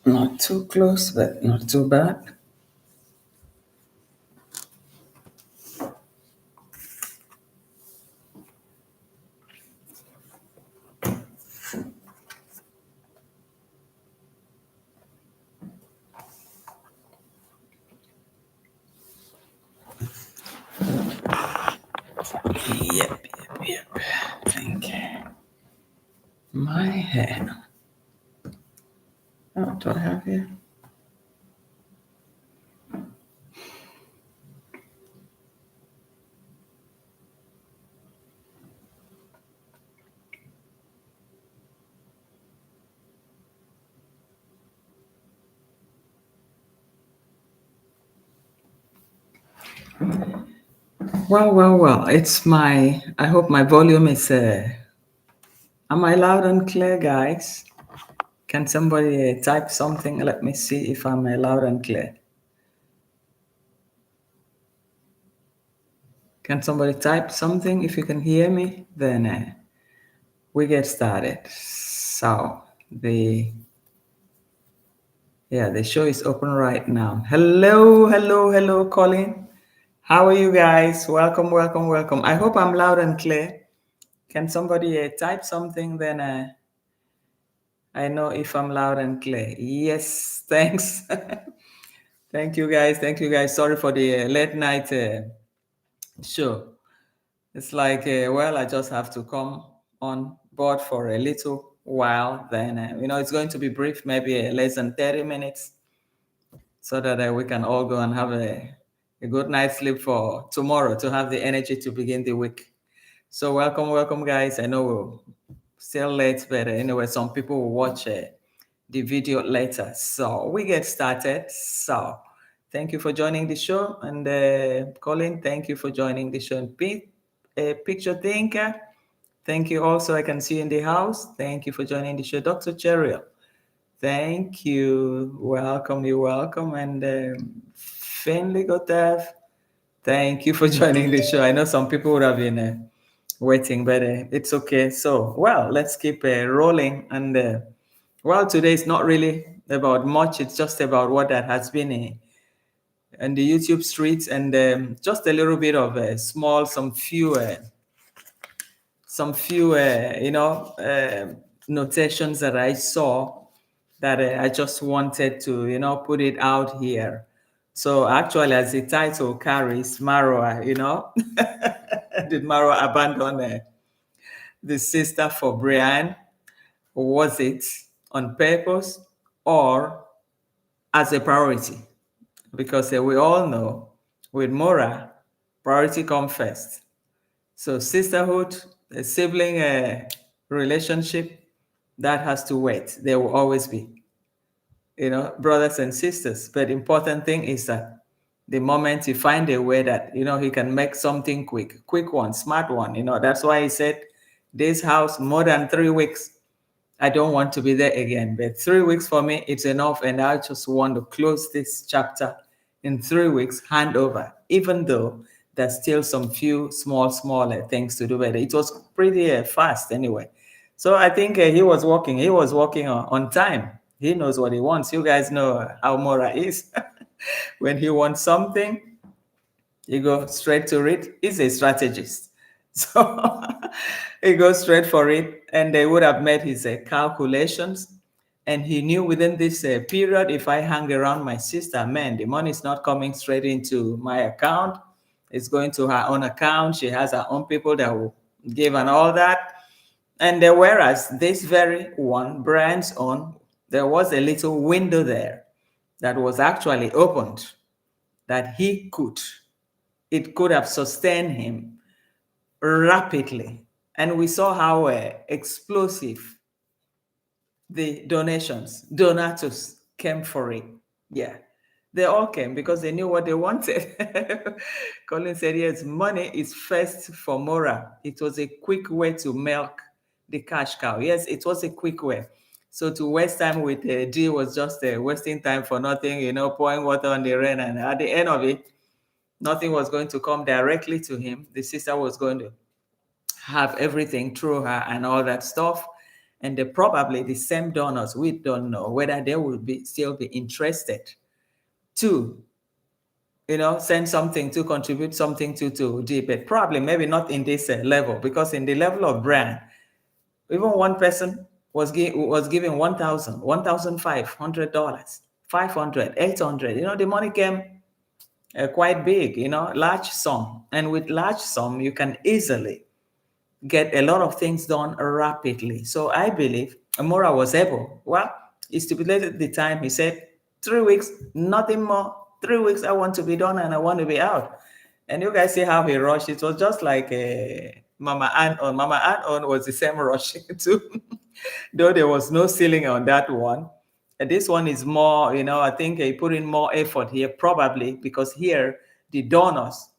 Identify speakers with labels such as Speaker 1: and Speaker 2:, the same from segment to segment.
Speaker 1: Not too close, but not too bad. Yep. Thank you. My hair. What do I have here? Well. It's my. I hope my volume is. Am I loud and clear, guys? Can somebody type something? Let me see if I'm loud and clear. Can somebody type something? If you can hear me, then we get started. So the show is open right now. Hello, Colin. How are you guys? Welcome. I hope I'm loud and clear. Can somebody type something? Then I know if I'm loud and clear. Yes, thanks. Thank you, guys. Sorry for the late night show. It's like, I just have to come on board for a little while. Then, it's going to be brief, maybe less than 30 minutes, so that we can all go and have a good night's sleep for tomorrow to have the energy to begin the week. So, welcome, guys. I know we're still late, but anyway, some people will watch the video later. So, we get started. So, thank you for joining the show. And Colin, thank you for joining the show. And Pete, Picture Thinker, thank you also. I can see you in the house. Thank you for joining the show. Dr. Cheryl, thank you. You're welcome. And Finley Gotev, thank you for joining the show. I know some people would have been waiting, but it's okay. So, let's keep rolling. And today is not really about much. It's just about what that has been in the YouTube streets, and just a little bit of some few notations that I saw that I just wanted to put it out here. So actually, as the title carries, Marwa, did Marwa abandon the sister for Brian? Was it on purpose or as a priority? Because we all know with Mora, priority comes first. So sisterhood, a sibling relationship, that has to wait. There will always be, brothers and sisters. But the important thing is that the moment you find a way that, he can make something quick one, smart one, that's why he said, this house more than 3 weeks, I don't want to be there again. But 3 weeks for me, it's enough. And I just want to close this chapter in 3 weeks, hand over, even though there's still some few small things to do. But it was pretty fast anyway. So I think he was walking on time. He knows what he wants. You guys know how Mora is. When he wants something, you go straight to it. He's a strategist. So he goes straight for it, and they would have made his calculations. And he knew within this period, if I hang around my sister, man, the money is not coming straight into my account. It's going to her own account. She has her own people that will give and all that. And whereas this very one, Brian's own, there was a little window there that was actually opened that it could have sustained him rapidly. And we saw how explosive the donators came for it. Yeah, they all came because they knew what they wanted. Colin said, yes, money is first for Mora. It was a quick way to milk the cash cow. Yes, it was a quick way. So to waste time with D was just wasting time for nothing, pouring water on the rain. And at the end of it, nothing was going to come directly to him. The sister was going to have everything through her and all that stuff. and probably the same donors, we don't know whether they will be still be interested to, send something, to contribute something to debate. Probably, maybe not in this level, because in the level of brand, even one person was giving 1,000, $1,500, 500, 800. The money came quite big, large sum. And with large sum, you can easily get a lot of things done rapidly. So I believe Amora was able. Well, he stipulated the time. He said, 3 weeks, nothing more. 3 weeks, I want to be done and I want to be out. And you guys see how he rushed. It was just like Mama Ann on. Mama Ann on was the same rush too, though there was no ceiling on that one. And this one is more, I think he put in more effort here, probably because here the donors,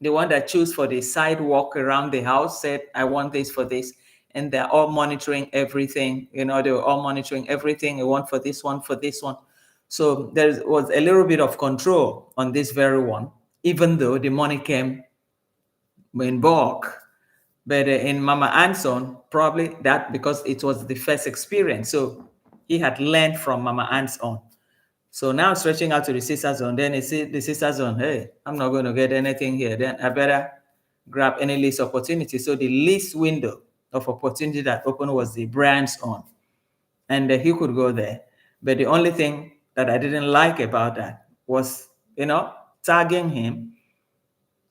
Speaker 1: the one that choose for the sidewalk around the house, said, I want this for this. And they're all monitoring everything. They were all monitoring everything. I want for this one, for this one. So there was a little bit of control on this very one, even though the money came in bulk. But in Mama Anson, probably that because it was the first experience. So he had learned from Mama Anson. So now stretching out to the sister zone, then you see the sister zone, hey, I'm not going to get anything here. Then I better grab any least opportunity. So the least window of opportunity that opened was the brands on. And he could go there. But the only thing that I didn't like about that was, tagging him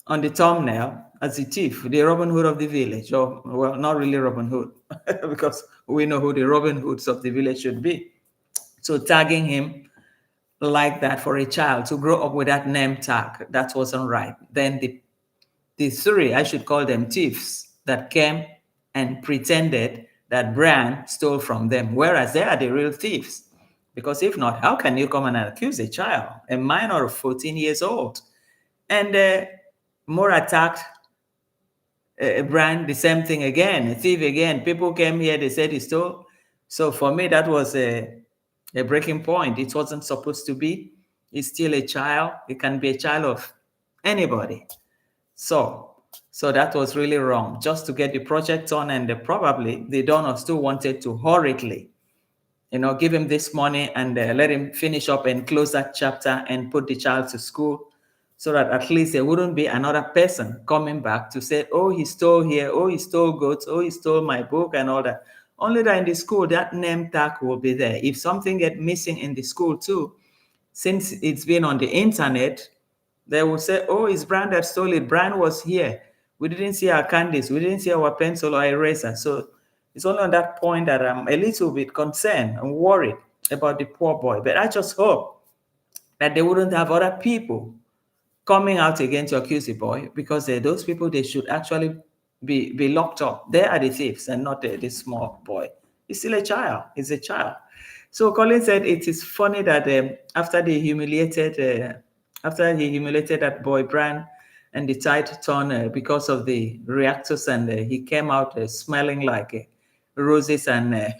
Speaker 1: on the thumbnail as a thief, the Robin Hood of the village. Or, well, not really Robin Hood, because we know who the Robin Hoods of the village should be. So tagging him like that for a child to grow up with that name tag, that wasn't right. Then the three, I should call them thieves, that came and pretended that Brian stole from them, whereas they are the real thieves. Because if not, how can you come and accuse a child, a minor of 14 years old? And more attacked Brian, the same thing again, a thief again. People came here, they said he stole. So for me, that was a breaking point. It wasn't supposed to be. He's still a child. It can be a child of anybody. So that was really wrong, just to get the project on. And probably the donor still wanted to hurriedly, give him this money and let him finish up and close that chapter and put the child to school, so that at least there wouldn't be another person coming back to say, oh, he stole here, oh, he stole goats, oh, he stole my book and all that. Only that in the school, that name tag will be there. If something get missing in the school too, since it's been on the internet, they will say, oh, it's Brian that stole it. Brian was here. We didn't see our candies. We didn't see our pencil or eraser. So it's only on that point that I'm a little bit concerned and worried about the poor boy. But I just hope that they wouldn't have other people coming out again to accuse the boy, because those people, they should actually be locked up. They are the thieves and not the small boy. He's still a child. He's a child. So Colin said it is funny that after he humiliated that boy Brian, and the tide turned because of the reactors, and he came out smelling like roses and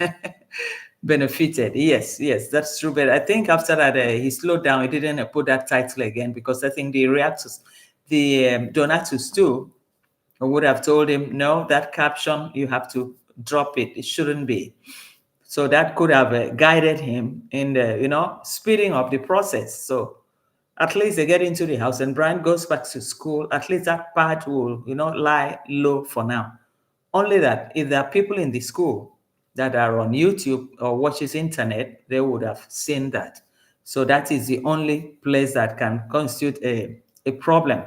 Speaker 1: benefited. Yes, that's true. But I think after that, he slowed down. He didn't put that title again, because I think the reactors, the Donatus too, would have told him, no, that caption, you have to drop it. It shouldn't be. So that could have guided him in the, speeding up the process. So at least they get into the house and Brian goes back to school. At least that part will, lie low for now. Only that if there are people in the school that are on YouTube or watches internet, they would have seen that. So that is the only place that can constitute a problem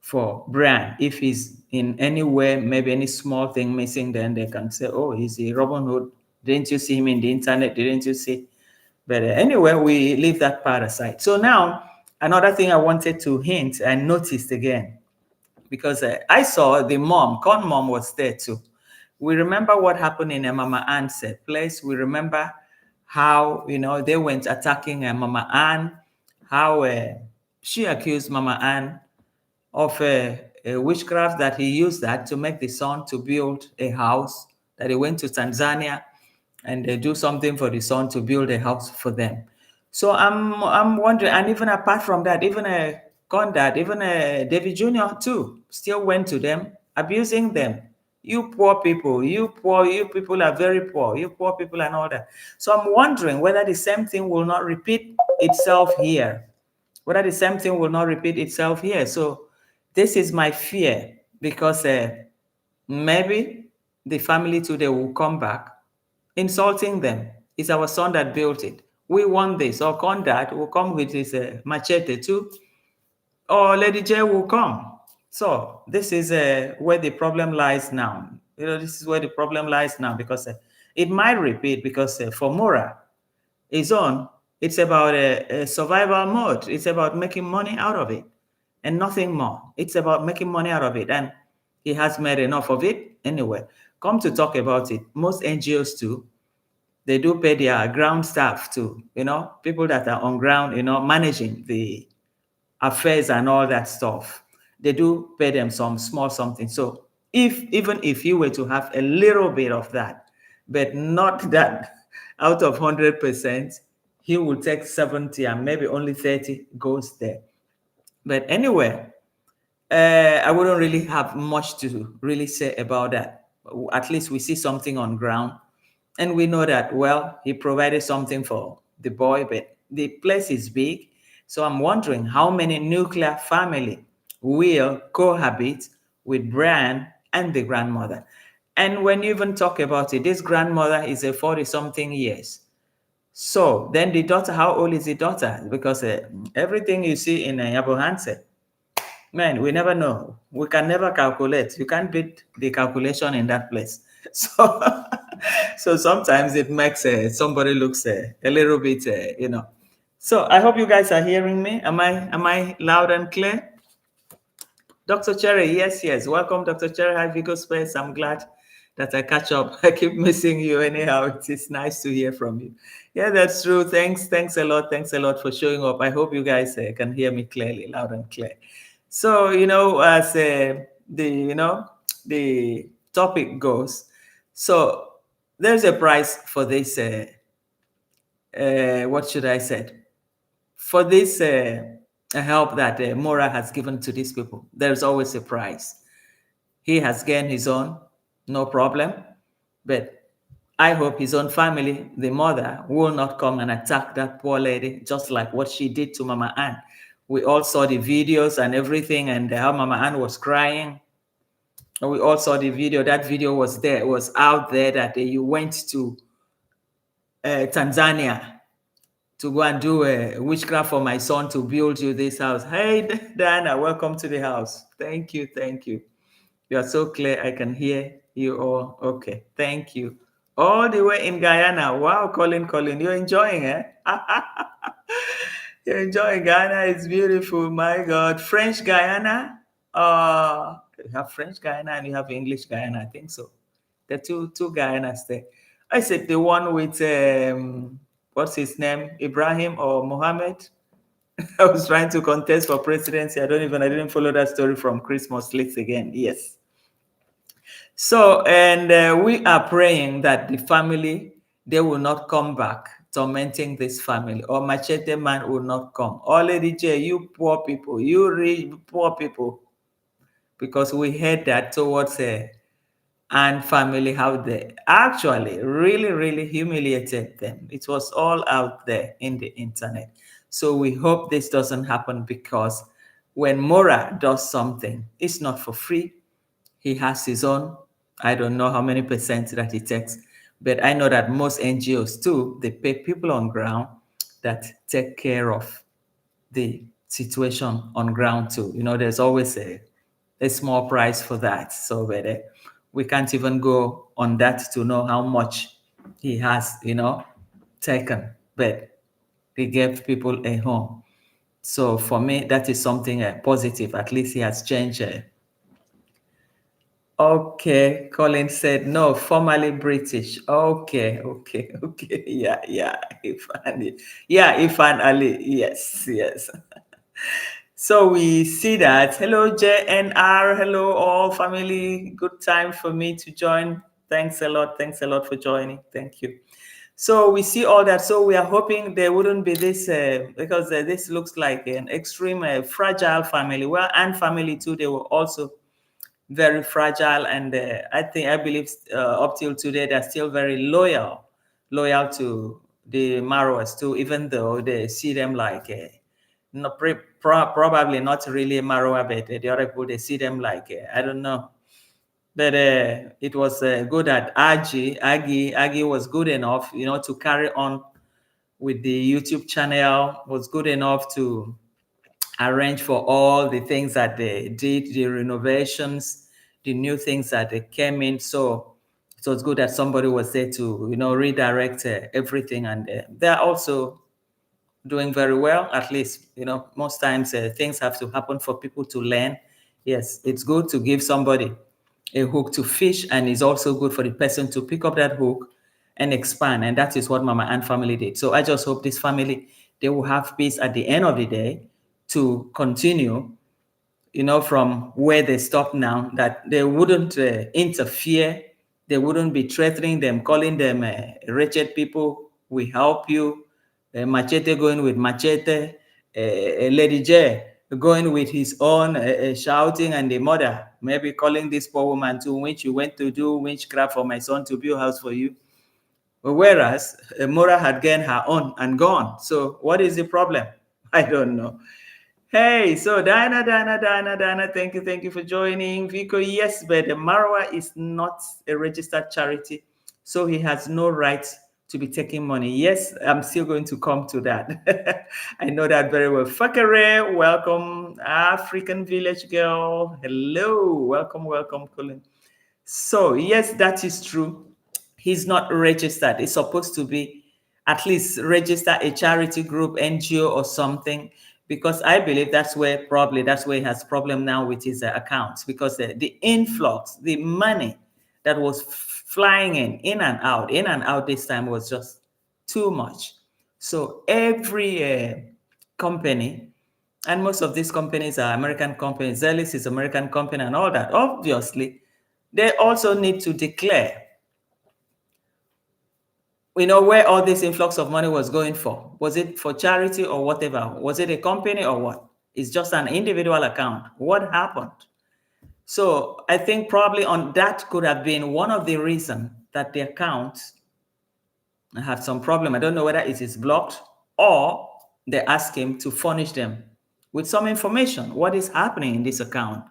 Speaker 1: for Brian. If he's in any way, maybe any small thing missing, then they can say, oh, he's a Robin Hood. Didn't you see him in the internet? Didn't you see? But anyway, we leave that part aside. So now, another thing I wanted to hint and noticed again, because I saw the mom, Con mom was there too. We remember what happened in Mama Ann's place. We remember how, they went attacking Mama Ann, how she accused Mama Ann of a witchcraft, that he used that to make the son to build a house, that he went to Tanzania and they do something for the son to build a house for them. So I'm wondering, and even apart from that, even Conrad, even David Jr. too, still went to them, abusing them, You poor people, you poor, you people are very poor, you poor people and all that. So I'm wondering whether the same thing will not repeat itself here, whether the same thing will not repeat itself here. So this is my fear because maybe the family today will come back insulting them. It's our son that built it. We want this. Or Conrad will come with his machete too. Or Lady J will come. So this is where the problem lies now. This is where the problem lies now because it might repeat because for Mora, his own, it's about a survival mode. It's about making money out of it and nothing more. It's about making money out of it. And he has made enough of it anyway. Come to talk about it. Most NGOs too, they do pay their ground staff too, people that are on ground, managing the affairs and all that stuff. They do pay them some small something. So even if you were to have a little bit of that, but not that out of 100%, he will take 70 and maybe only 30 goes there. But anyway, I wouldn't really have much to really say about that. At least we see something on ground. And we know that, well, he provided something for the boy, but the place is big. So I'm wondering how many nuclear family will cohabit with Brian and the grandmother. And when you even talk about it, this grandmother is a 40-something years. So then the daughter, how old is the daughter? Because everything you see in Yabo Hansen, man, we never know. We can never calculate. You can't beat the calculation in that place. So, so sometimes it makes somebody looks a little bit, So I hope you guys are hearing me. Am I loud and clear? Dr. Cherry, yes, yes. Welcome, Dr. Cherry. Hi, Vigo Space. I'm glad that I catch up. I keep missing you anyhow. It is nice to hear from you. Yeah, that's true. Thanks a lot. Thanks a lot for showing up. I hope you guys can hear me clearly, loud and clear. So, as the topic goes, so there's a price for this, what should I say? For this help that Mora has given to these people. There's always a price. He has gained his own, no problem. But I hope his own family, the mother, will not come and attack that poor lady, just like what she did to Mama Ann. We all saw the videos and everything, and how Mama Ann was crying. And we all saw the video. That video was there, was out there that you went to Tanzania to go and do a witchcraft for my son to build you this house. Hey, Diana, welcome to the house. Thank you, thank you. You are so clear. I can hear you all. Okay, thank you. All the way in Guyana. Wow, Colin, you're enjoying it. You're enjoying Guyana. It's beautiful. My God. French Guyana. You have French Guyana and you have English Guyana. I think so. The two Guyanas there. I said the one with what's his name? Ibrahim or Mohammed? I was trying to contest for presidency. I didn't follow that story from Christmas Lists again. Yes. So, and we are praying that the family, they will not come back tormenting this family, or Machete Man will not come. Or Lady J, you poor people, you rich poor people, because we heard that towards and family, how they actually really humiliated them. It was all out there in the internet. So we hope this doesn't happen, because when Mora does something, it's not for free. He has his own, I don't know how many percent that he takes, but I know that most NGOs too, they pay people on ground that take care of the situation on ground too. There's always a small price for that. So but, we can't even go on that to know how much he has, taken, but he gave people a home. So for me, that is something positive. At least he has changed. Okay, Colin said no, formerly British. Okay. Yeah. Ifan Ali. Yes. So we see that. Hello, JNR. Hello, all family. Good time for me to join. Thanks a lot for joining. Thank you. So we see all that. So we are hoping there wouldn't be this, because this looks like an extreme fragile family. Well, and family too, they will also very fragile, and I believe up till today they're still very loyal to the Marwas too, even though they see them like not probably not really Marwa, but the other people they see them like I don't know. But it was good that Aggie was good enough, to carry on with the YouTube channel. Was good enough to arrange for all the things that they did, the renovations, the new things that they came in. So it was good that somebody was there to, redirect everything. And they're also doing very well. At least, most times things have to happen for people to learn. Yes, it's good to give somebody a hook to fish, and it's also good for the person to pick up that hook and expand. And that is what Mama and family did. So I just hope this family, they will have peace at the end of the day to continue, from where they stop now, that they wouldn't interfere. They wouldn't be threatening them, calling them wretched people. We help you. Machete going with machete. Lady J going with his own shouting, and the mother maybe calling this poor woman to which you went to do witchcraft for my son to build a house for you. Whereas Mora had gained her own and gone. So what is the problem? I don't know. Hey, so Diana, thank you for joining. Vico, yes, but the Marwa is not a registered charity, so he has no right to be taking money. Yes, I'm still going to come to that. I know that very well. Fakare, welcome. African village girl, hello, welcome, Colin. So, yes, that is true. He's not registered. It's supposed to be at least register a charity group, NGO or something, because I believe that's where he has problem now with his accounts, because the influx, the money that was flying in and out this time was just too much. So every company, and most of these companies are American companies, Zelis is American company and all that, obviously, they also need to declare, where all this influx of money was going for. Was it for charity or whatever? Was it a company or what? It's just an individual account. What happened? So I think probably on that could have been one of the reasons that the account had some problem. I don't know whether it is blocked or they ask him to furnish them with some information. What is happening in this account?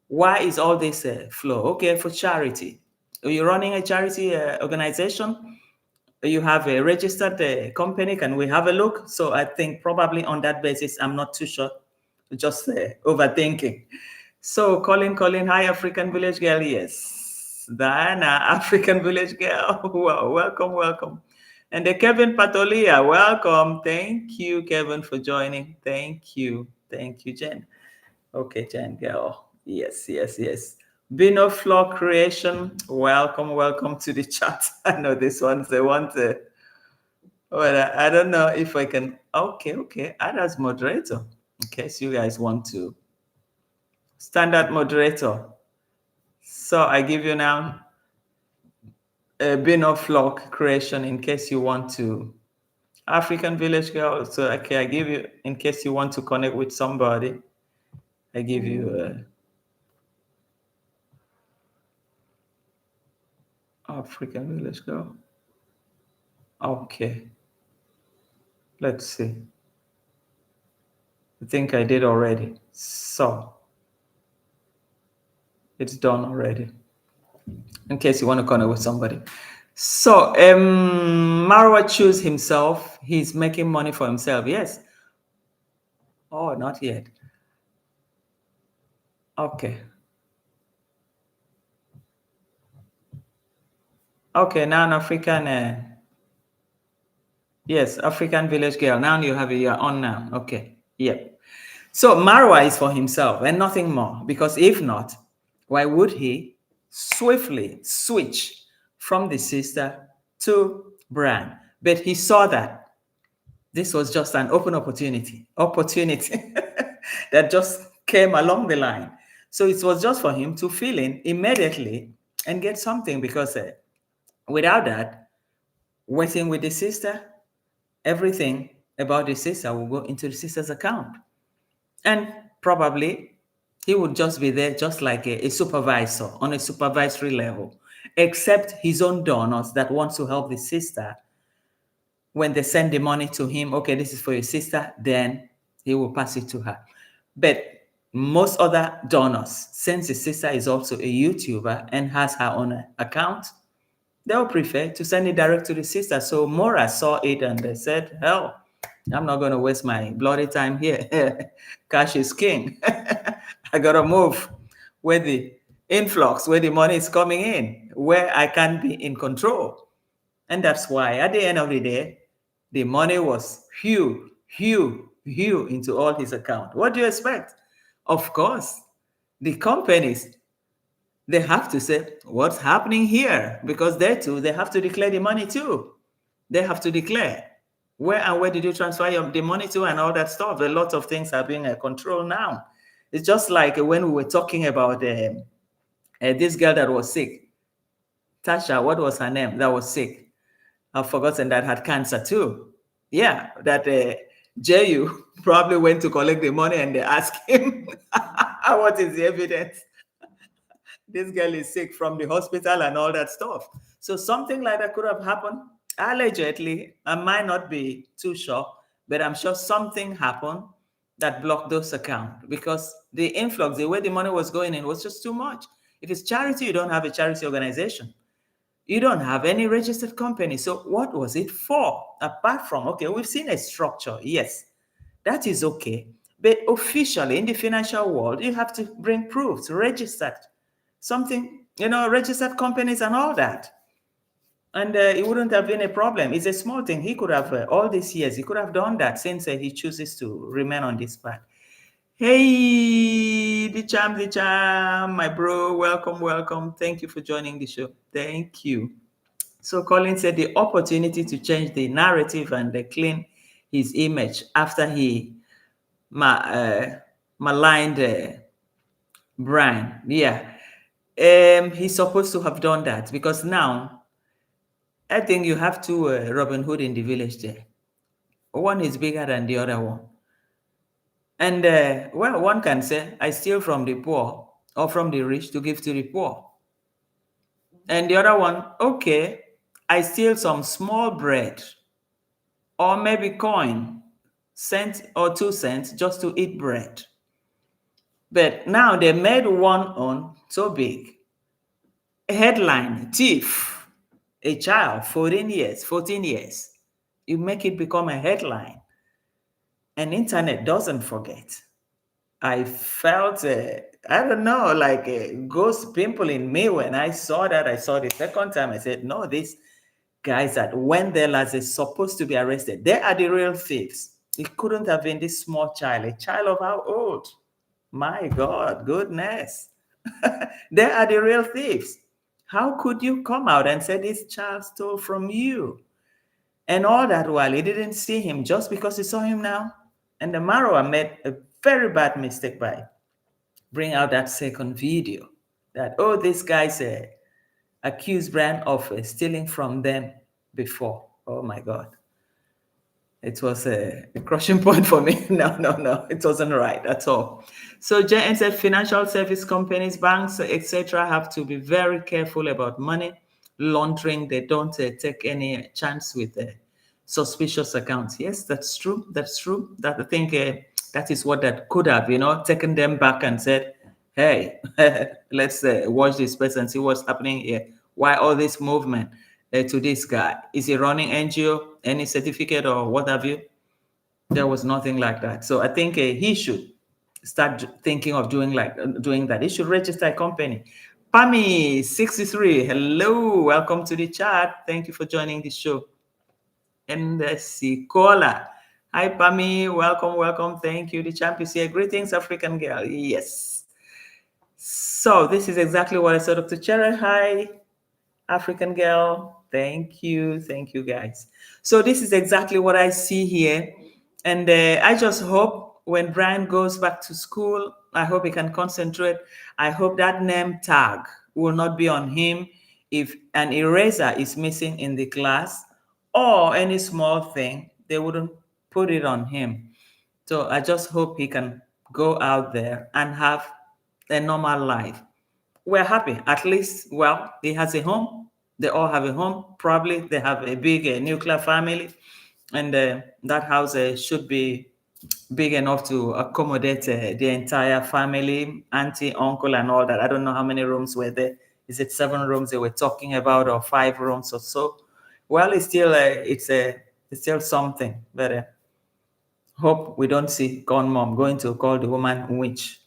Speaker 1: Why is all this flow? Okay, for charity. Are you running a charity organization? You have a registered company? Can we have a look? So I think probably on that basis, I'm not too sure, just overthinking. So Colin, hi, African village girl. Yes, Diana, African village girl. Wow, welcome. And the Kevin Patolia, welcome. Thank you, Kevin, for joining. Thank you, Jen. Okay, Jen girl. Yes. Bino Floor Creation, welcome to the chat. I know this one's the one to, well, I don't know if I can. Okay, add as moderator in case you guys want to. Standard moderator. So I give you now a Bino Floor Creation in case you want to. African Village Girl. So okay, I give you, in case you want to connect with somebody, I give you African Village Girl. Okay. Let's see. I think I did already. So it's done already. In case you want to connect with somebody. So Marwa choose himself. He's making money for himself. Yes. Oh, not yet. Okay. Okay, now an African. Yes, African village girl. Now you have it. You're on now. Okay. Yep. So Marwa is for himself and nothing more. Because if not, why would he swiftly switch from the sister to Bran? But he saw that this was just an open opportunity that just came along the line. So it was just for him to fill in immediately and get something, because without that, waiting with the sister, everything about the sister will go into the sister's account. And probably He would just be there, just like a supervisor on a supervisory level, except his own donors that wants to help the sister. When they send the money to him, okay, this is for your sister, then he will pass it to her. But most other donors, since the sister is also a YouTuber and has her own account, they'll prefer to send it direct to the sister. So Mora saw it and they said, hell, I'm not going to waste my bloody time here. Cash is king. I got to move where the influx, where the money is coming in, where I can be in control. And that's why at the end of the day, the money was into all his account. What do you expect? Of course, the companies, they have to say, what's happening here? Because they too, they have to declare the money too. They have to declare where and where did you transfer the money to and all that stuff. A lot of things are being controlled now. It's just like when we were talking about this girl that was sick. Tasha, what was her name? That was sick. I've forgotten, that had cancer too. Yeah, that JU probably went to collect the money and they asked him, what is the evidence? This girl is sick from the hospital and all that stuff. So something like that could have happened. Allegedly, I might not be too sure, but I'm sure something happened that blocked those accounts because the influx, the way the money was going in was just too much. If it's charity, you don't have a charity organization. You don't have any registered company. So what was it for? Apart from, okay, we've seen a structure. Yes, that is okay. But officially in the financial world, you have to bring proofs, registered something, registered companies and all that. And it wouldn't have been a problem. It's a small thing. He could have, all these years, he could have done that since he chooses to remain on this path. Hey, the charm, my bro. Welcome, welcome. Thank you for joining the show. Thank you. So Colin said the opportunity to change the narrative and clean his image after he maligned Brian. Yeah. He's supposed to have done that because now I think you have two Robin Hood in the village there. One is bigger than the other one. And well, one can say, I steal from the poor or from the rich to give to the poor. And the other one, okay, I steal some small bread or maybe coin, cent or 2 cents just to eat bread. But now they made one on so big. Headline, thief, a child, 14 years, 14 years. You make it become a headline. And internet doesn't forget. I felt, I don't know, like a ghost pimple in me when I saw that. I saw the second time. I said, no, these guys that went there as is supposed to be arrested, they are the real thieves. It couldn't have been this small child. A child of how old? My God, goodness. They are the real thieves. How could you come out and say this child stole from you? And all that while he didn't see him just because he saw him now. And the Marwa made a very bad mistake by bring out that second video that, oh, this guy's accused Brian of stealing from them before. Oh my God. It was a crushing point for me. No, it wasn't right at all. So JN said financial service companies, banks, etc., have to be very careful about money laundering. They don't take any chance with suspicious accounts. Yes, that's true. That's true. That I think that is what that could have, taken them back and said, hey, let's watch this person, see what's happening here. Why all this movement to this guy? Is he running NGO, any certificate or what have you? There was nothing like that. So I think he should start thinking of doing that. He should register a company. Pami63, hello, welcome to the chat. Thank you for joining the show. And Sikola, hi Pami, welcome. Thank you. The champ is here. Greetings, African girl. Yes. So this is exactly what I said up to Cherry. Hi, African girl. Thank you guys. So this is exactly what I see here. And I just hope when Brian goes back to school, I hope he can concentrate. I hope that name tag will not be on him if an eraser is missing in the class or any small thing, they wouldn't put it on him. So I just hope he can go out there and have a normal life. We're happy. At least, well, he has a home. They all have a home. Probably they have a big nuclear family, and that house should be big enough to accommodate the entire family, auntie, uncle, and all that. I don't know how many rooms were there. Is it 7 rooms they were talking about, or 5 rooms or so? Well, it's still something. But hope we don't see gone mom going to call the woman witch.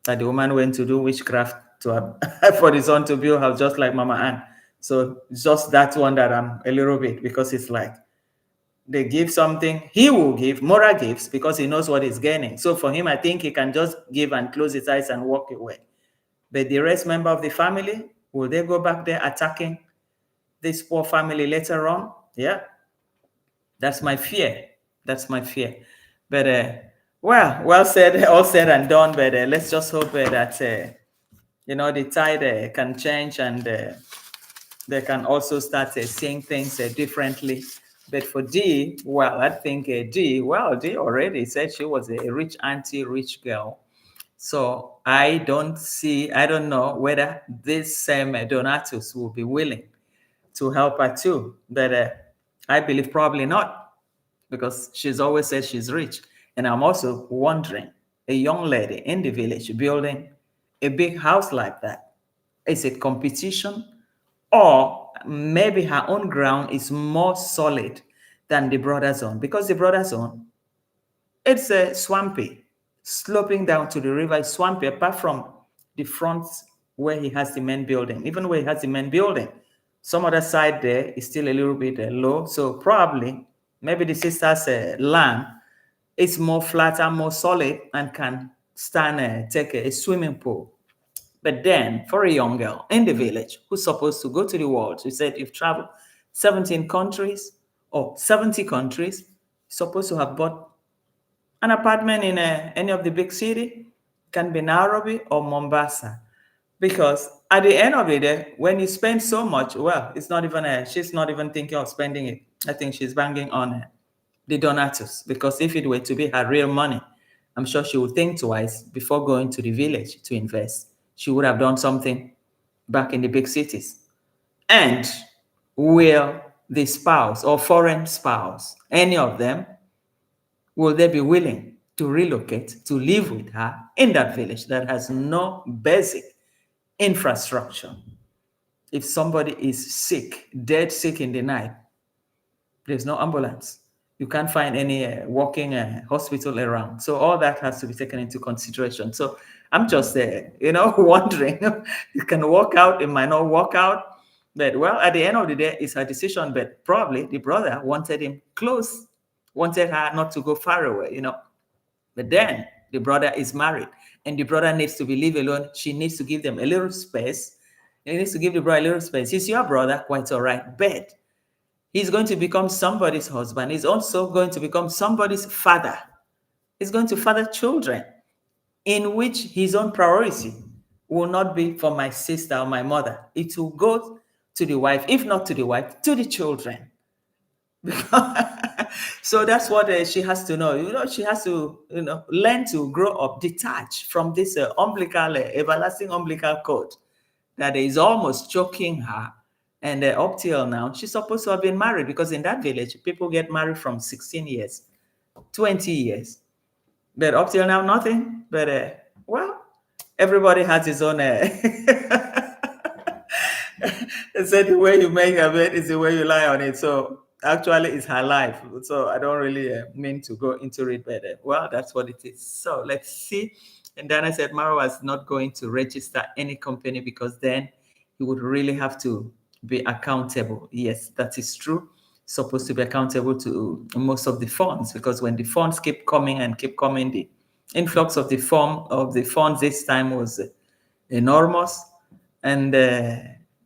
Speaker 1: That the woman went to do witchcraft to her, for the son to build house just like Mama Ann. So it's just that one that I'm a little bit, because it's like they give something, he will give moral gifts because he knows what he's gaining. So for him, I think he can just give and close his eyes and walk away. But the rest member of the family, will they go back there attacking this poor family later on? Yeah, that's my fear. That's my fear. But well said, all said and done. But let's just hope that the tide can change, and they can also start seeing things differently. But for Dee, well, I think Dee already said she was a rich auntie, rich girl. So I don't know whether this same Donatus will be willing to help her too. But I believe probably not, because she's always said she's rich. And I'm also wondering, a young lady in the village building a big house like that, is it competition? Or maybe her own ground is more solid than the brother's own, because the brother's own, it's a swampy, sloping down to the river, is swampy, apart from the front where he has the main building. Even where he has the main building, some other side there is still a little bit low. So probably, maybe the sister's land is more flatter, more solid, and can stand, take a swimming pool. But then, for a young girl in the village who's supposed to go to the world, she said, you've traveled 17 countries or 70 countries, supposed to have bought an apartment in any of the big city, can be Nairobi or Mombasa. Because at the end of the day, when you spend so much, well, it's not even she's not even thinking of spending it. I think she's banging on the Donatus, because if it were to be her real money, I'm sure she would think twice before going to the village to invest. She would have done something back in the big cities. And will the spouse or foreign spouse, any of them, will they be willing to relocate to live with her in that village that has no basic infrastructure? If somebody is sick, dead sick in the night, there's no ambulance. You can't find any walking hospital around. So all that has to be taken into consideration. So I'm just, wondering, you can walk out, it might not work out. But well, at the end of the day, it's her decision. But probably the brother wanted him close, wanted her not to go far away. But then the brother is married, and the brother needs to be live alone. She needs to give them a little space. He needs to give the brother a little space. He's your brother, quite all right. But he's going to become somebody's husband. He's also going to become somebody's father. He's going to father children, in which his own priority will not be for my sister or my mother. It will go to the wife, if not to the wife, to the children. So that's what she has to know. She has to, learn to grow up detached from this everlasting umbilical cord that is almost choking her. And up till now, she's supposed to have been married, because in that village, people get married from 16 years, 20 years. But up till now, nothing. But, well, everybody has his own. They said the way you make a bed is the way you lie on it. So actually, it's her life. So I don't really mean to go into it, but well, that's what it is. So let's see. And then I said Marwa was not going to register any company, because then he would really have to be accountable. Yes, that is true. Supposed to be accountable to most of the funds, because when the funds keep coming and keep coming, the influx of the funds this time was enormous. And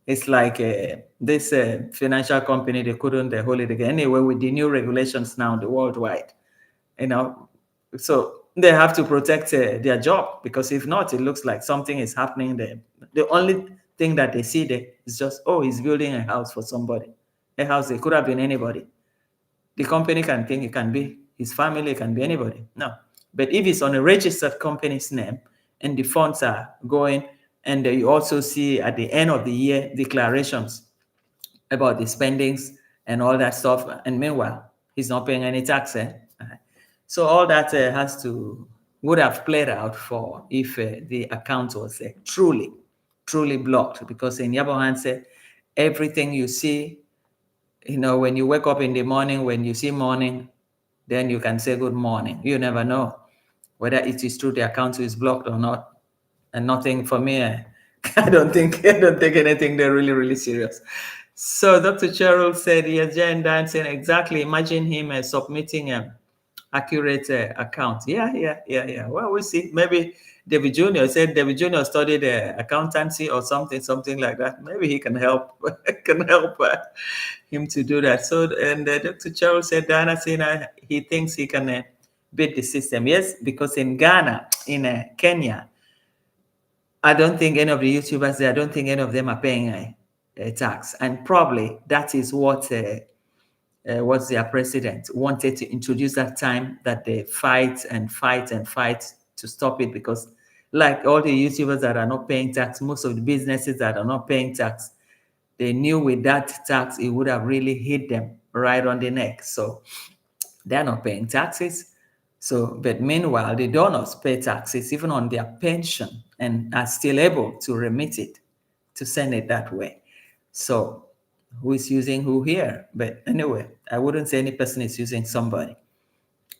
Speaker 1: it's like this financial company, they couldn't hold it again. Anyway, with the new regulations now, the worldwide, so they have to protect their job, because if not, it looks like something is happening there. The only thing that they see there is just, oh, he's building a house for somebody. A house, it could have been anybody. The company can think it can be his family, it can be anybody. No. But if it's on a registered company's name, and the funds are going. And you also see at the end of the year declarations about the spendings and all that stuff. And meanwhile, he's not paying any tax. So all that has to would have played out for if the account was truly blocked. Because in Yabohan said, everything you see, when you wake up in the morning, when you see morning, then you can say good morning. You never know whether it is true the account is blocked or not. And nothing for me. I don't think anything they're really serious. So Dr. Cheryl said, yes, Jen Dancing, exactly. Imagine him submitting an accurate account. Yeah. Well, we'll see. Maybe David Jr. studied accountancy or something like that. Maybe he can help can help him to do that. So, and Dr. Cheryl said, Diana Sina, he thinks he can beat the system. Yes, because in Ghana, in Kenya, I don't think any of the YouTubers there, I don't think any of them are paying a tax. And probably that is what their president wanted to introduce, that time that they fight to stop it. Because like all the YouTubers that are not paying tax, most of the businesses that are not paying tax, they knew with that tax, it would have really hit them right on the neck. So they're not paying taxes. So, but meanwhile, the donors pay taxes even on their pension and are still able to remit it, to send it that way. So who is using who here? But anyway, I wouldn't say any person is using somebody.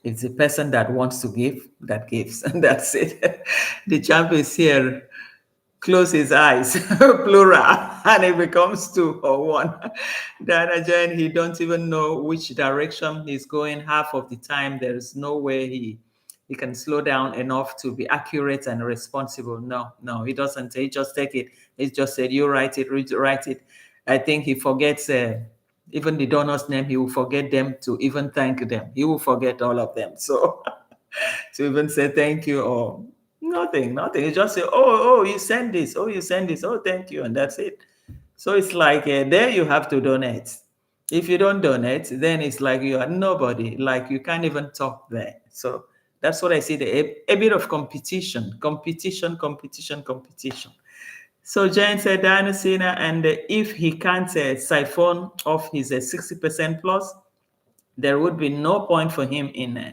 Speaker 1: It's the person that wants to give that gives, and that's it. The champ is here. Close his eyes, plural, and it becomes two or one. Then again, he don't even know which direction he's going. Half of the time, there is no way he can slow down enough to be accurate and responsible. No, he doesn't. He just take it. He just said, "You write it, write it." I think he forgets even the donor's name. He will forget them to even thank them. He will forget all of them. So to even say thank you or nothing. You just say, oh, you send this. Oh, you send this. Oh, thank you. And that's it. So it's like there you have to donate. If you don't donate, then it's like you are nobody. Like you can't even talk there. So that's what I see, a bit of competition. So Jane said, Diana, and if he can't siphon off his 60% plus, there would be no point for him in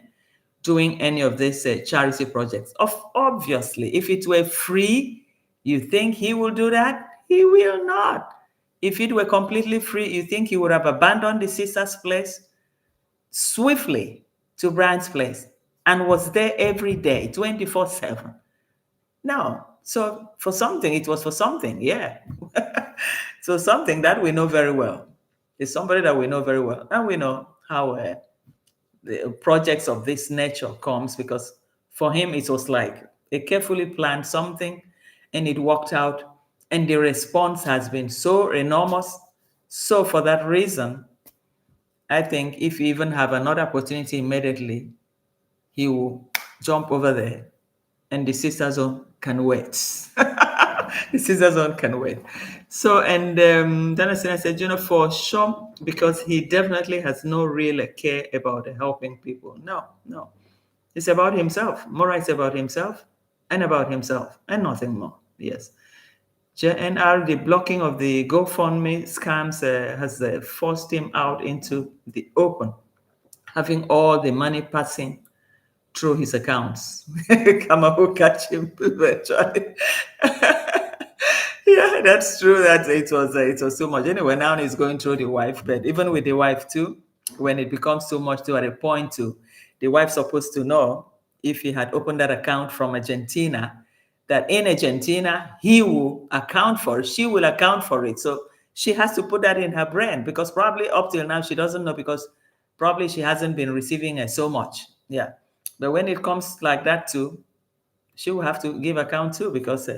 Speaker 1: doing any of these charity projects. Obviously, if it were free, you think he will do that? He will not. If it were completely free, you think he would have abandoned the sister's place swiftly to Brian's place and was there every day, 24/7? No. So for something, it was for something, yeah. So something that we know very well. It's somebody that we know very well. And we know how the projects of this nature comes, because for him it was like a carefully planned something and it worked out, and the response has been so enormous. So for that reason, I think if he even have another opportunity immediately, he will jump over there, and the sister zone can wait. The sister zone can wait. So, and then I said, for sure, because he definitely has no real care about helping people. No. It's about himself. More it's about himself and nothing more. Yes. JNR, the blocking of the GoFundMe scams has forced him out into the open, having all the money passing through his accounts. Kama will catch him eventually. Yeah, that's true. That it was too much. Anyway, now he's going through the wife, but even with the wife too, when it becomes too much to at a point too, the wife's supposed to know, if he had opened that account from Argentina, that in Argentina he will account for it, she will account for it. So she has to put that in her brain, because probably up till now she doesn't know, because probably she hasn't been receiving so much. Yeah. But when it comes like that too, she will have to give account too, because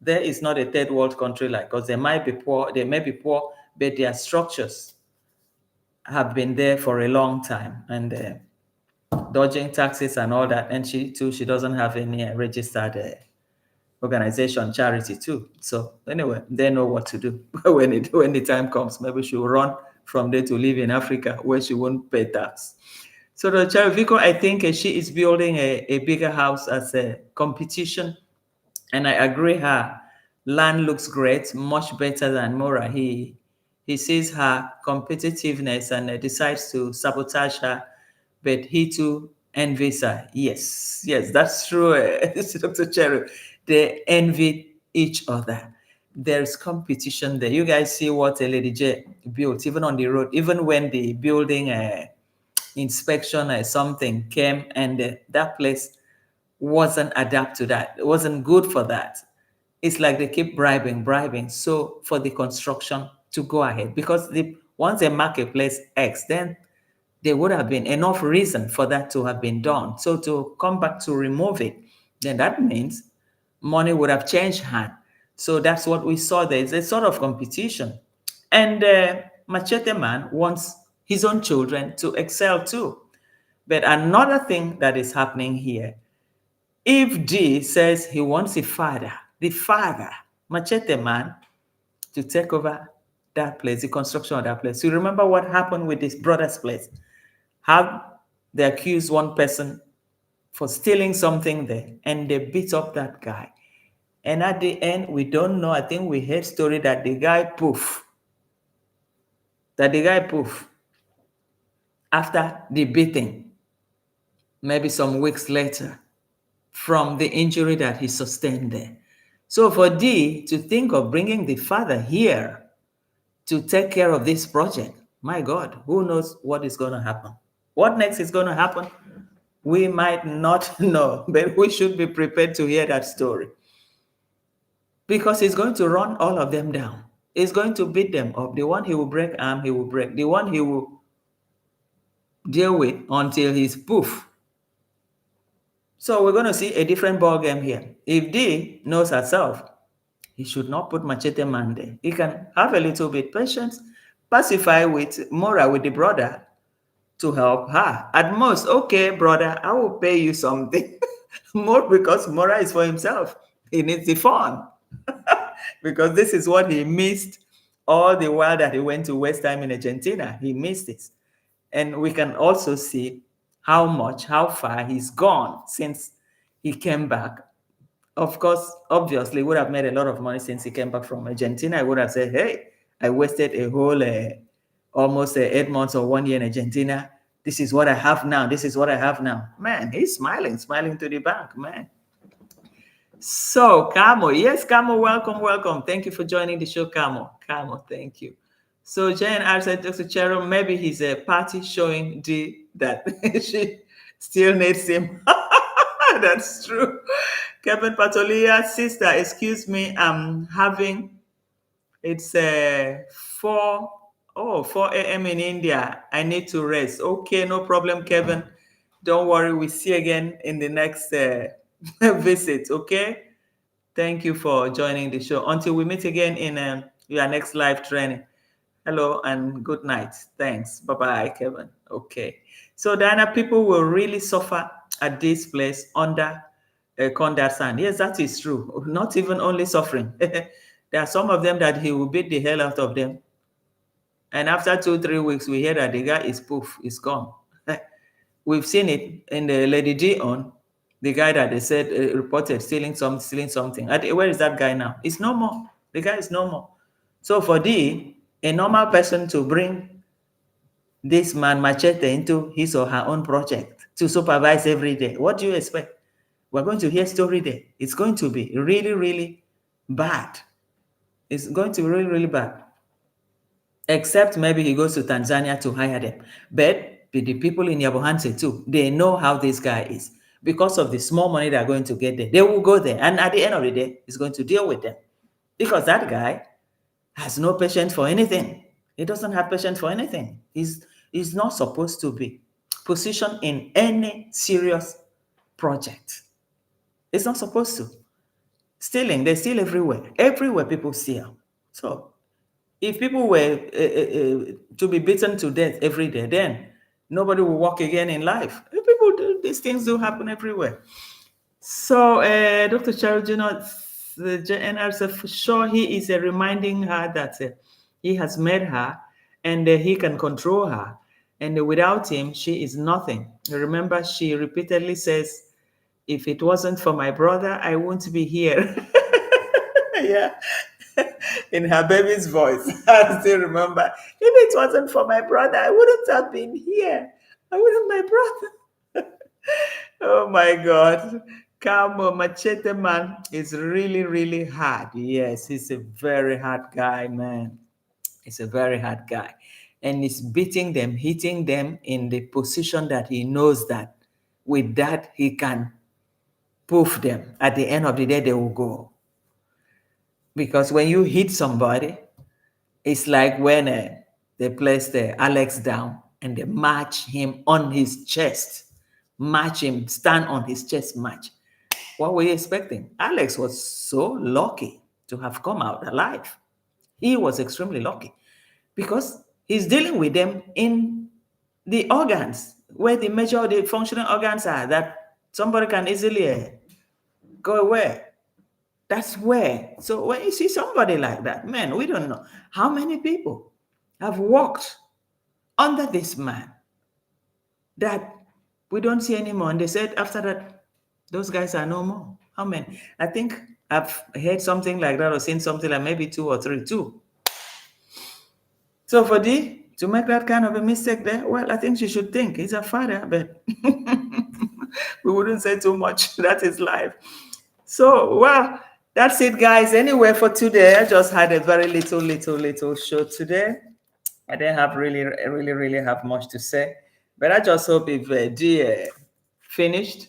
Speaker 1: there is not a third world country like us. They may be poor, but their structures have been there for a long time, and dodging taxes and all that. And she doesn't have any registered organization, charity too. So anyway, they know what to do when the time comes. Maybe she will run from there to live in Africa where she won't pay tax. So the Charivico, I think she is building a bigger house as a competition And I agree her land looks great, much better than Mora. He sees her competitiveness and decides to sabotage her, but he too envies her. Yes, yes, that's true, Dr. Cheru. They envy each other. There's competition there. You guys see what Lady J built, even on the road, even when the building inspection or something came, and that place wasn't adapt to that. It wasn't good for that. It's like they keep bribing. So for the construction to go ahead, because once they mark a place X, then there would have been enough reason for that to have been done. So to come back to remove it, then that means money would have changed hand. So that's what we saw there. It's a sort of competition. And Machete Man wants his own children to excel too. But another thing that is happening here, if D says he wants the father, Machete Man, to take over that place, the construction of that place. You remember what happened with his brother's place? How they accused one person for stealing something there, and they beat up that guy. And at the end, we don't know. I think we heard story that the guy poof. After the beating, maybe some weeks later, from the injury that he sustained there. So for D to think of bringing the father here to take care of this project, my God, who knows what is going to happen? What next is going to happen? We might not know, but we should be prepared to hear that story. Because he's going to run all of them down. He's going to beat them up. The one he will break arm, he will break. The one he will deal with until he's poof. So we're going to see a different ball game here. If D knows herself, he should not put Machete Man there. He can have a little bit patience, pacify with Mora, with the brother, to help her. At most, okay, brother, I will pay you something. More because Mora is for himself. He needs the fun. Because this is what he missed all the while that he went to West Ham in Argentina. He missed it. And we can also see how far he's gone since he came back. Of course, obviously, would have made a lot of money since he came back from Argentina. I would have said, hey, I wasted a whole almost 8 months or 1 year in Argentina. This is what I have now. This is what I have now. Man, he's smiling to the bank, man. So, Camo, yes, Camo, welcome. Thank you for joining the show, Camo. Camo, thank you. So, Jane said, Dr. Cheryl, maybe he's a party showing D that she still needs him. That's true. Kevin Patolia, sister, excuse me, I'm having, it's 4 a.m. in India. I need to rest. Okay, no problem, Kevin. Don't worry, we see again in the next visit, okay? Thank you for joining the show. Until we meet again in your next live training. Hello and good night. Thanks. Bye-bye, Kevin. Okay. So, Diana, people will really suffer at this place under Condat Sand. Yes, that is true. Not even only suffering. There are some of them that he will beat the hell out of them. And after 2-3 weeks, we hear that the guy is poof, is gone. We've seen it in the Lady D on, the guy that they said reported stealing something. Where is that guy now? It's no more. The guy is no more. So for D, a normal person to bring this man Machete into his or her own project to supervise every day, what do you expect? We're going to hear story there. It's going to be really, really bad. It's going to be really, really bad. Except maybe he goes to Tanzania to hire them. But the people in Yabohanse too, they know how this guy is. Because of the small money they're going to get there, they will go there. And at the end of the day, he's going to deal with them. Because that guy has no patience for anything. He doesn't have patience for anything. He's not supposed to be positioned in any serious project. It's not supposed to. Stealing, they steal everywhere. Everywhere people steal. So if people were to be beaten to death every day, then nobody will walk again in life. People do, these things do happen everywhere. So, Dr. Cheryl, the JNR said for sure he is reminding her that he has made her and he can control her. And without him, she is nothing. Remember, she repeatedly says If it wasn't for my brother, I wouldn't be here. Yeah. In her baby's voice. I still remember. If it wasn't for my brother, I wouldn't have been here. I wouldn't my brother. Oh my God. Camo Machete man is really, really hard. Yes, he's a very hard guy, man. He's a very hard guy. And he's beating them, hitting them in the position that he knows that with that he can poof them. At the end of the day, they will go. Because when you hit somebody, it's like when they place the Alex down and they march him on his chest, march him, stand on his chest, march. What were you expecting? Alex was so lucky to have come out alive. He was extremely lucky because he's dealing with them in the organs where the major, the functional organs are that somebody can easily go away. That's where. So when you see somebody like that, man, we don't know how many people have walked under this man that we don't see anymore. And they said after that, those guys are no more. How many? I think I've heard something like that or seen something like maybe two or three, two. So for D to make that kind of a mistake there, well, I think she should think he's a father, but we wouldn't say too much. That is life. So, well, that's it, guys. Anyway, for today, I just had a very little show today. I didn't have really have much to say, but I just hope if G finished,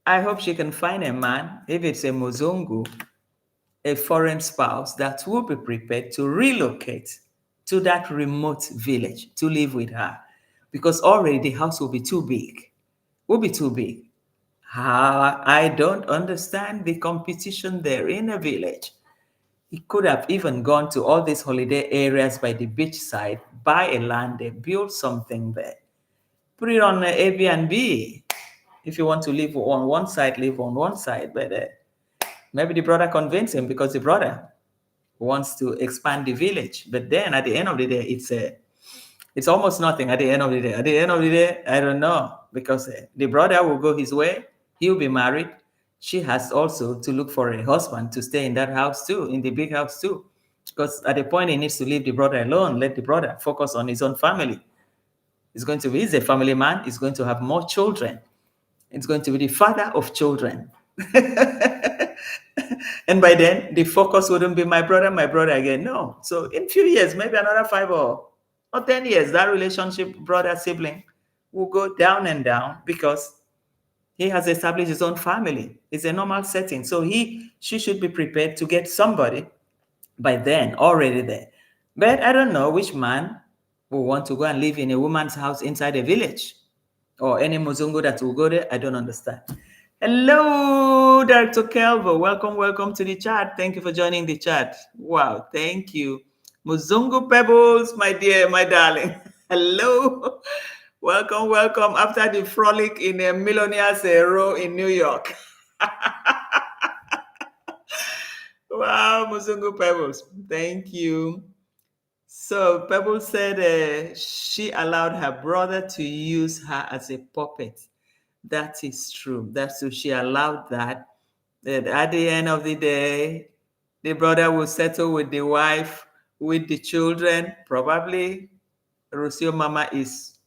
Speaker 1: I hope she can find a man, if it's a Muzungu, a foreign spouse that will be prepared to relocate to that remote village to live with her, because already the house will be too big. Will be too big. I don't understand the competition there in a village. He could have even gone to all these holiday areas by the beach side, buy a land there, build something there, put it on Airbnb. If you want to live on one side, live on one side. But maybe the brother convinced him because the brother wants to expand the village. But then at the end of the day, it's almost nothing at the end of the day. At the end of the day, I don't know, because the brother will go his way, he'll be married. She has also to look for a husband to stay in that house too, in the big house too. Because at the point he needs to leave the brother alone, let the brother focus on his own family. He's a family man, he's going to have more children. It's going to be the father of children. And by then, the focus wouldn't be my brother again. No. So in few years, maybe another 5 or 10 years, that relationship, brother sibling, will go down and down because he has established his own family. It's a normal setting. So she should be prepared to get somebody by then already there. But I don't know which man will want to go and live in a woman's house inside a village, or any Muzungu that will go there. I don't understand. Hello, Dr. Kelvo. Welcome to the chat. Thank you for joining the chat. Wow, thank you. Muzungu Pebbles, my dear, my darling. Hello. Welcome. After the frolic in a Millionaire's Row in New York. Wow, Muzungu Pebbles. Thank you. So Pebbles said she allowed her brother to use her as a puppet. That is true. That's true. She allowed that. That at the end of the day, the brother will settle with the wife, with the children. Probably Rusio Mama is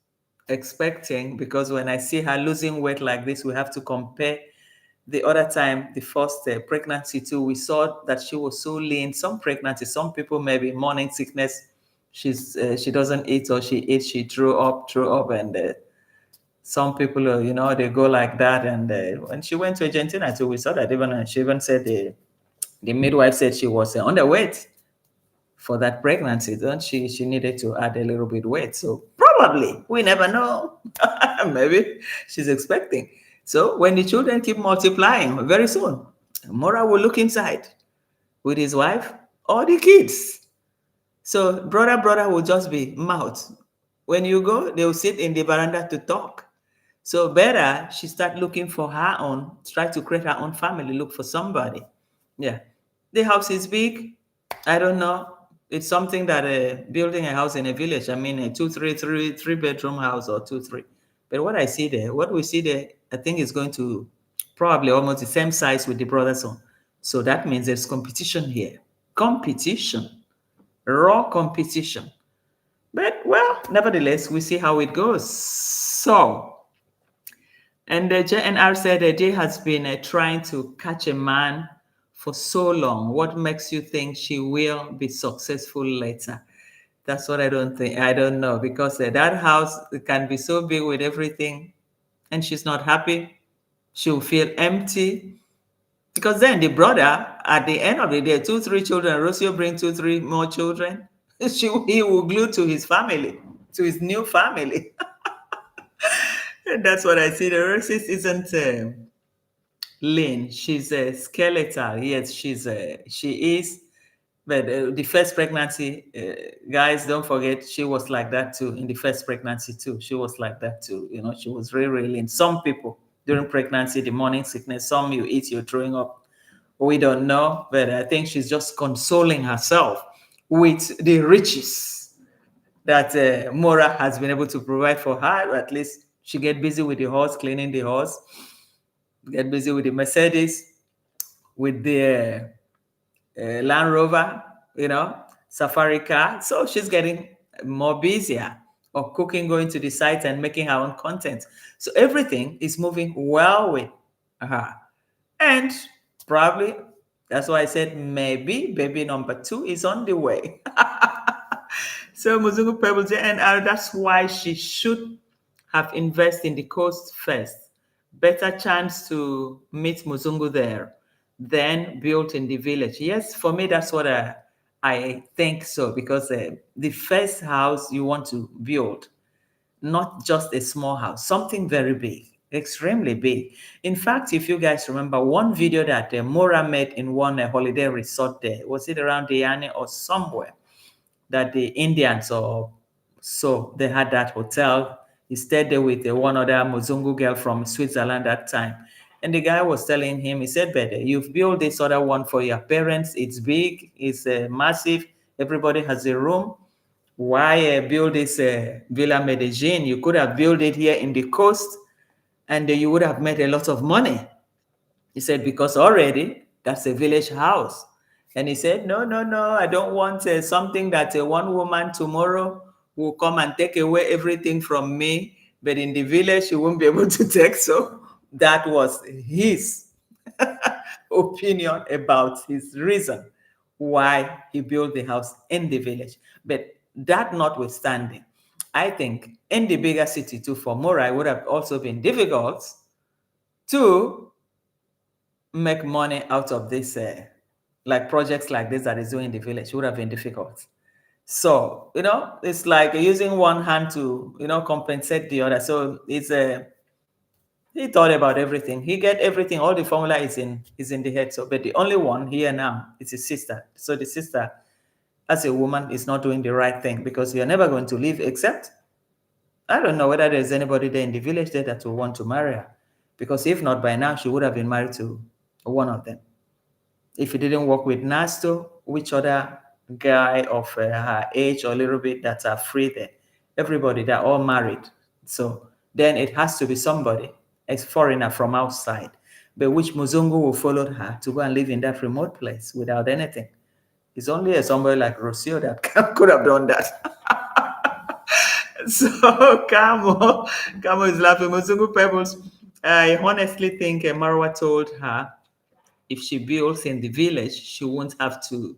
Speaker 1: expecting, because when I see her losing weight like this, we have to compare. The other time, the first pregnancy too, we saw that she was so lean. Some pregnancy, some people maybe morning sickness. She doesn't eat, or she eats, she threw up, and some people, they go like that. And when she went to Argentina too, we saw that even she even said the midwife said she was underweight for that pregnancy. Then she needed to add a little bit weight. So probably, we never know. Maybe she's expecting. So when the children keep multiplying, very soon, Mora will look inside with his wife or the kids. So brother will just be mouth. When you go, they'll sit in the veranda to talk. So better she start looking for her own, try to create her own family, look for somebody. Yeah. The house is big. I don't know. It's something that building a house in a village, I mean a 2, 3 bedroom house or 2, 3. But what I see there, what we see there, I think is going to probably almost the same size with the brother son. So that means there's competition here. Competition, raw competition. But well, nevertheless, we see how it goes. So, and the JNR said that Jay has been trying to catch a man for so long. What makes you think she will be successful later? That's what I don't think. I don't know because that house can be so big with everything, and she's not happy. She'll feel empty because then the brother, at the end of the day, two, three children. Rocio bring two, three more children. He will glue to his family, to his new family. And that's what I see. The racist isn't lean. She's a skeletal. Yes, she is. But the first pregnancy, guys, don't forget, she was like that too. In the first pregnancy too, she was like that too. You know, she was really, really lean. Some people during pregnancy, the morning sickness. Some you eat, you're throwing up. We don't know, but I think she's just consoling herself with the riches that Mora has been able to provide for her. At least she get busy with the horse, cleaning the horse, get busy with the Mercedes, with the Land Rover, safari car. So she's getting more busier, or cooking, going to the site and making her own content. So everything is moving well with her. And probably that's why I said maybe baby number two is on the way. So Muzungu Pebbles, and that's why she should have invested in the coast first. Better chance to meet Muzungu there than built in the village. Yes, for me, that's what I think so, because the first house you want to build, not just a small house, something very big, extremely big. In fact, if you guys remember one video that Mora made in one holiday resort there, was it around Diani or somewhere, that the Indians or so they had that hotel. He stayed there with one other Muzungu girl from Switzerland that time. And the guy was telling him, he said, "Better, you've built this other one for your parents. It's big, it's massive, everybody has a room. Why build this Villa Medellin? You could have built it here in the coast and you would have made a lot of money." He said, "Because already that's a village house." And he said, "No, no, no, I don't want something that one woman tomorrow will come and take away everything from me. But in the village, she won't be able to take." So that was his opinion about his reason why he built the house in the village. But that notwithstanding, I think in the bigger city too, for Mora, it would have also been difficult to make money out of this, like projects like this that is doing in the village would have been difficult. So, it's like using one hand to, compensate the other. So he thought about everything. He get everything. All the formula is in the head. So, but the only one here now is his sister. So the sister, as a woman, is not doing the right thing, because you're never going to leave, except I don't know whether there's anybody there in the village there that will want to marry her. Because if not, by now she would have been married to one of them. If it didn't work with Nasto, which other guy of her age or a little bit that are free there? Everybody, they're all married. So then it has to be somebody, a foreigner from outside. But which Muzungu will follow her to go and live in that remote place without anything? It's only somebody like Rocio that could have done that. So Camo is laughing. Muzungu Pebbles, I honestly think Marwa told her if she builds in the village, she won't have to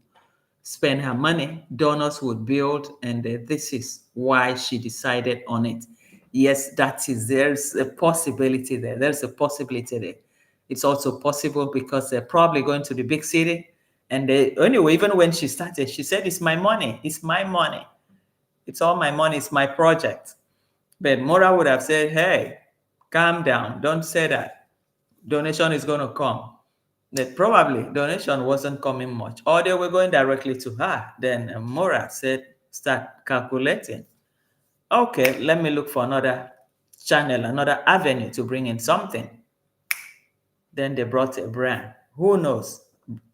Speaker 1: spend her money. Donors would build, and this is why she decided on it. Yes, there's a possibility there. There's a possibility there. It's also possible because they're probably going to the big city. And anyway, even when she started, she said, "It's my money. It's my money. It's all my money. It's my project." But Mora would have said, "Hey, calm down. Don't say that. Donation is going to come." That probably donation wasn't coming much, or they were going directly to her. Then Mora said, "Start calculating. Okay, let me look for another channel, another avenue to bring in something." Then they brought a brand. Who knows?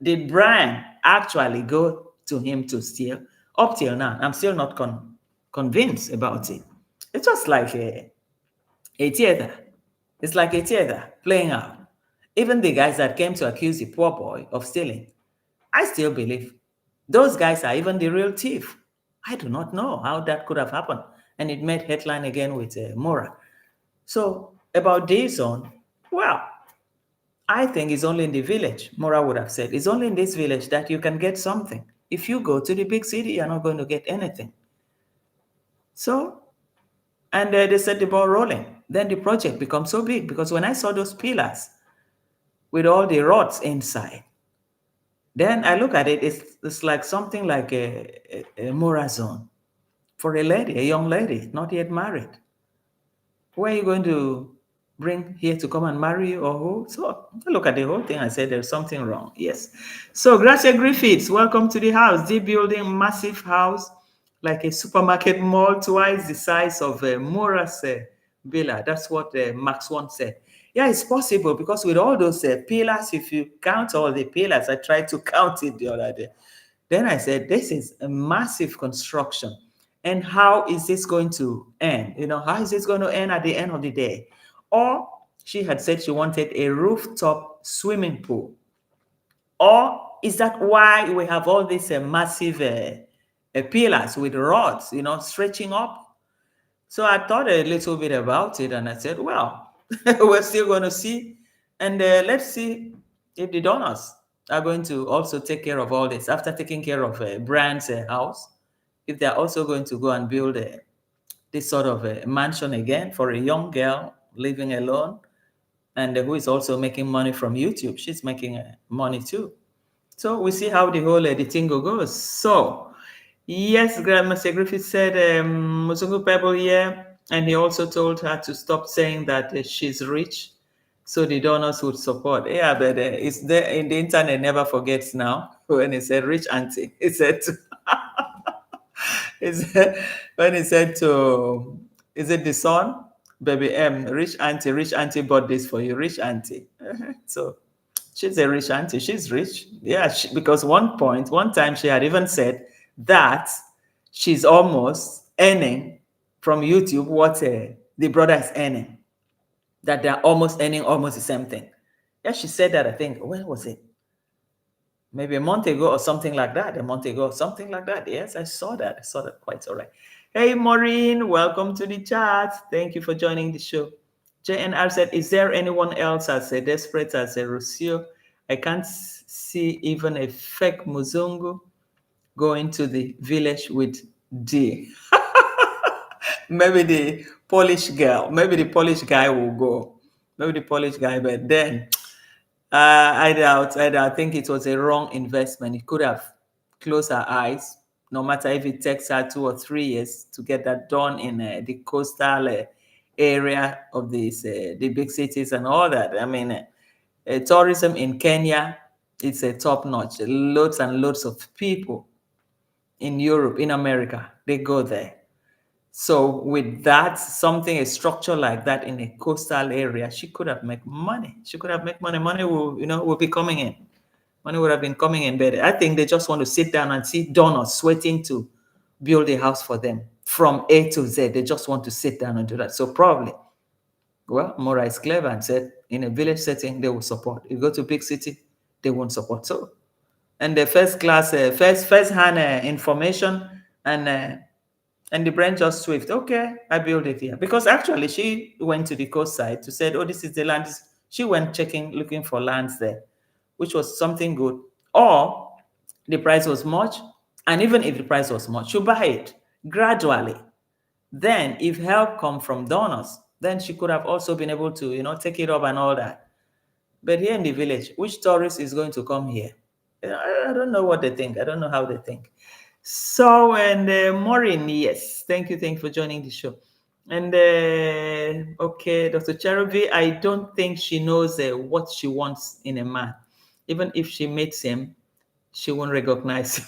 Speaker 1: Did Brian actually go to him to steal? Up till now, I'm still not convinced about it. It's just like a A theater. It's like a theater playing out. Even the guys that came to accuse the poor boy of stealing, I still believe those guys are even the real thief. I do not know how that could have happened. And it made headline again with Mora. So about this on, well, I think it's only in the village, Mora would have said. It's only in this village that you can get something. If you go to the big city, you're not going to get anything. So, and they set the ball rolling. Then the project becomes so big because when I saw those pillars with all the rods inside, then I look at it, it's like something like a Mora zone for a lady, a young lady, not yet married. Where are you going to bring here to come and marry you or who? So I look at the whole thing and say there's something wrong. Yes. So Gracia Griffiths, welcome to the house. The building, massive house, like a supermarket mall, twice the size of Mora's villa. That's what Max once said. Yeah, it's possible because with all those pillars, if you count all the pillars, I tried to count it the other day. Then I said, this is a massive construction. And how is this going to end? How is this going to end at the end of the day? Or she had said she wanted a rooftop swimming pool. Or is that why we have all these massive pillars with rods, stretching up? So I thought a little bit about it and I said, well, we're still going to see. And let's see if the donors are going to also take care of all this after taking care of Brand's house, if they're also going to go and build this sort of a mansion again for a young girl living alone and who is also making money from YouTube. She's making money too. So we see how the whole the thing goes. So yes, Grandmaster Griffith said Musungu Pebble here, and he also told her to stop saying that she's rich, so the donors would support. Yeah, but it's there in the internet. Never forgets now when he said rich auntie. He said to, he said, when he said to, is it the son? Baby M, rich auntie bought this for you, rich auntie. So she's a rich auntie. She's rich. Yeah, because one time she had even said that she's almost earning from YouTube what the brother is earning. That they're almost earning almost the same thing. Yeah, she said that, I think, when was it? Maybe a month ago or something like that. A month ago, something like that. Yes, I saw that. I saw that quite all right. Hey, Maureen, welcome to the chat. Thank you for joining the show. JNR said, is there anyone else as desperate as Rocio? I can't see even a fake Muzungu going to the village with D. Maybe the Polish girl, maybe the Polish guy will go. Maybe the Polish guy, but then I doubt. I think it was a wrong investment. It could have closed her eyes, no matter if it takes her 2 or 3 years to get that done in the coastal area of these the big cities and all that. I mean, tourism in Kenya, it's a top notch. Loads and loads of people in Europe, in America, they go there. So with that, a structure like that in a coastal area, she could have made money. She could have made money. Money will be coming in. Money would have been coming in better. I think they just want to sit down and see donors sweating to build a house for them from A to Z. They just want to sit down and do that. So probably, well, Mora is clever and said in a village setting, they will support. If you go to big city, they won't support. So, and the first class, first hand information and the brain just swift. Okay, I build it here. Because actually she went to the coast side to say, oh, this is the land. She went checking, looking for lands there, which was something good. Or the price was much. And even if the price was much, she buy it gradually. Then if help come from donors, then she could have also been able to, take it up and all that. But here in the village, which tourist is going to come here? I don't know what they think. I don't know how they think. So, and Maureen, yes, thank you for joining the show. And okay, Dr. Cherubi, I don't think she knows what she wants in a man. Even if she meets him, she won't recognize him.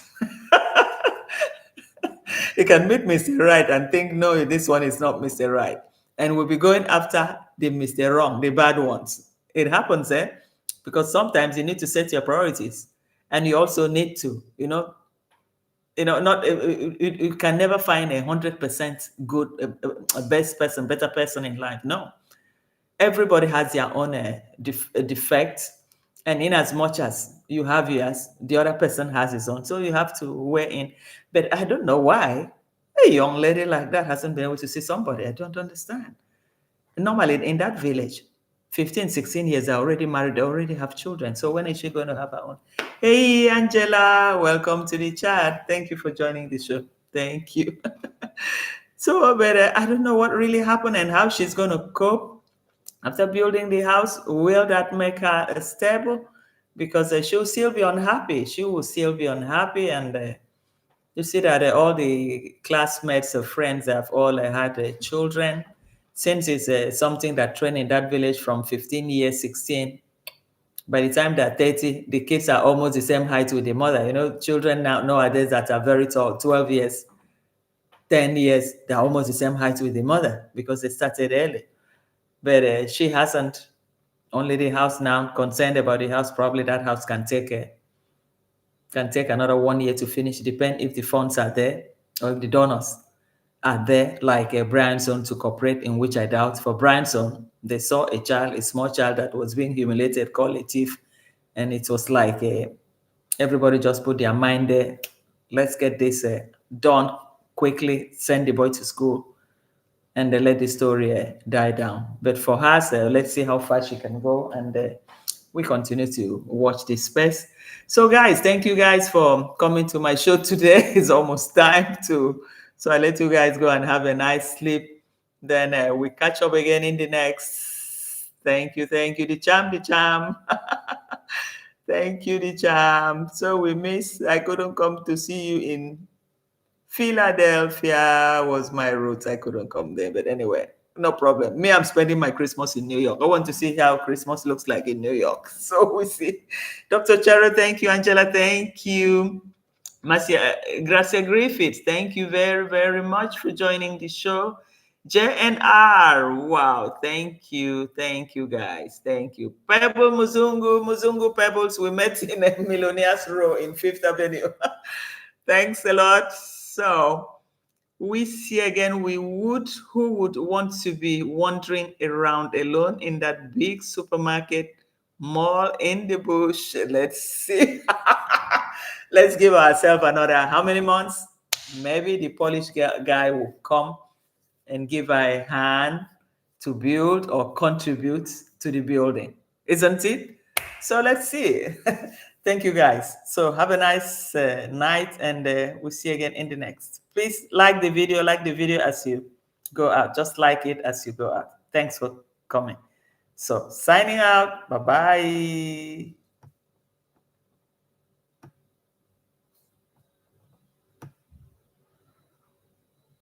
Speaker 1: You can meet Mr. Right and think, no, this one is not Mr. Right. And we'll be going after the Mr. Wrong, the bad ones. It happens, because sometimes you need to set your priorities. And you also need to, not you can never find 100% good, a best person, better person in life. No, Everybody has their own defect, and in as much as you have yours, the other person has his own, so you have to weigh in. But I don't know why a young lady like that hasn't been able to see somebody. I don't understand. Normally in that village, 15, 16 years, they're already married, they already have children. So when is she going to have her own? Hey, Angela, welcome to the chat. Thank you for joining the show. Thank you. So, but I don't know what really happened and how she's going to cope after building the house. Will that make her stable? Because she'll still be unhappy. She will still be unhappy. And you see that all the classmates or friends have all had children. Since it's something that trained in that village from 15 years, 16, by the time they're 30, the kids are almost the same height with the mother. You know, children nowadays that are very tall, 12 years, 10 years, they're almost the same height with the mother because they started early. But she hasn't. Only the house now, concerned about the house. Probably that house can take another 1 year to finish, depend if the funds are there or if the donors are there, like Brian's son to cooperate, in which I doubt. For Brian's son, they saw a child, a small child that was being humiliated, called a thief, and it was like everybody just put their mind there. Let's get this done quickly, send the boy to school, and then let the story die down. But for her, let's see how far she can go, and we continue to watch this space. So, guys, thank you guys for coming to my show today. It's almost time to, so I let you guys go and have a nice sleep. Then we catch up again in the next. Thank you, the charm, the charm. Thank you, the charm. So we miss. I couldn't come to see you in Philadelphia was my roots. I couldn't come there, but anyway, no problem. Me, I'm spending my Christmas in New York. I want to see how Christmas looks like in New York. So we see. Dr. Charo, thank you. Angela, thank you. Marcia, Gracia Griffiths, thank you very, very much for joining the show. JNR, wow, thank you, guys, thank you. Pebble Muzungu Pebbles, we met in a Millionaires Row in Fifth Avenue. Thanks a lot. So we see again, who would want to be wandering around alone in that big supermarket mall in the bush? Let's see. Let's give ourselves another how many months? Maybe the Polish guy will come and give a hand to build or contribute to the building, isn't it? So let's see. Thank you guys. So have a nice night, and we'll see you again in the next. Please like the video as you go out. Just like it as you go out. Thanks for coming. So signing out. Bye bye.